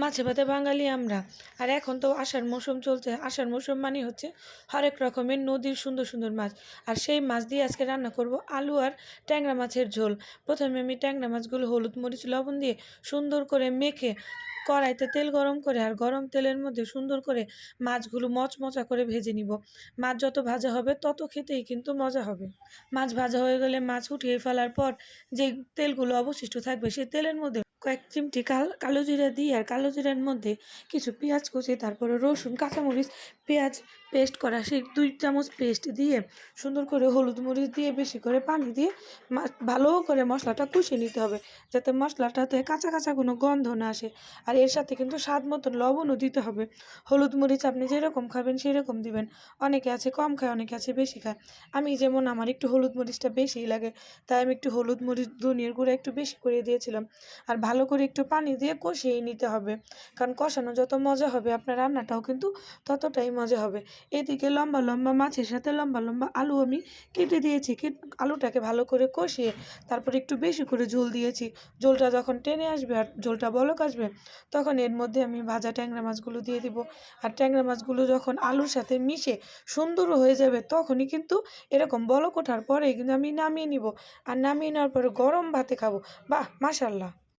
মাছে ভাতে বাঙালি আমরা। আর এখন তো আষাঢ় মৌসুম চলছে। আষাঢ় মৌসুম মানেই হচ্ছে হরেক রকমের নদীর সুন্দর সুন্দর মাছ। আর সেই মাছ দিয়ে আজকে রান্না করব আলু আর ট্যাংরা মাছের ঝোল। প্রথমে আমি ট্যাংরা মাছগুলো হলুদ মরিচ লবণ দিয়ে সুন্দর করে মেখে কড়াইতে তেল গরম করে আর গরম তেলের মধ্যে সুন্দর করে মাছগুলো মচমচা করে ভেজে নিব। মাছ যত ভাজা হবে তত খেতেই কিন্তু মজা হবে। মাছ ভাজা হয়ে গেলে মাছ উঠিয়ে ফেলার পর যে তেলগুলো অবশিষ্ট থাকবে সেই তেলের মধ্যে কয়েক চিমটি কালো জিরা দিই আর কালো জিরার মধ্যে কিছু পেঁয়াজ কুচি, তারপরে রসুন, কাঁচামরিচ, পেঁয়াজ পেস্ট করা সেই 2 চামচ পেস্ট দিয়ে সুন্দর করে হলুদ মরিচ দিয়ে বেশি করে পানি দিয়ে ভালো করে মশলাটা কষিয়ে নিতে হবে, যাতে মশলাটাতে কাঁচা কাঁচা কোনো গন্ধ না আসে। আর এর সাথে কিন্তু স্বাদ মতন লবণও দিতে হবে। হলুদ মরিচ আপনি যেরকম খাবেন সেরকম দিবেন। অনেকে আছে কম খায়, অনেকে আছে বেশি খায়। আমি যেমন আমার একটু হলুদ মরিচটা বেশিই লাগে, তাই আমি একটু হলুদ মরিচ ধনিয়ার গুঁড়া একটু বেশি করে দিয়েছিলাম। আর ভালো করে একটু পানি দিয়ে কষিয়ে নিতে হবে, কারণ কষানো যত মজা হবে আপনার রান্নাটাও কিন্তু ততটাই মজা হবে। এদিকে লম্বা লম্বা মাছের সাথে লম্বা লম্বা আলু আমি কেটে দিয়েছি। আলুটাকে ভালো করে কষিয়ে তারপর একটু বেশি করে ঝোল দিয়েছি। ঝোলটা যখন টেনে আসবে আর ঝোলটা বলক আসবে, তখন এর মধ্যে আমি ভাজা ট্যাংরা মাছগুলো দিয়ে দিব। আর ট্যাংরা মাছগুলো যখন আলুর সাথে মিশে সুন্দর হয়ে যাবে, তখনই কিন্তু এরকম বলক ওঠার পরেই কিন্তু আমি নামিয়ে নিব। আর নামিয়ে নেওয়ার পরে গরম ভাতে খাবো। বাহ, মাশাল্লাহ।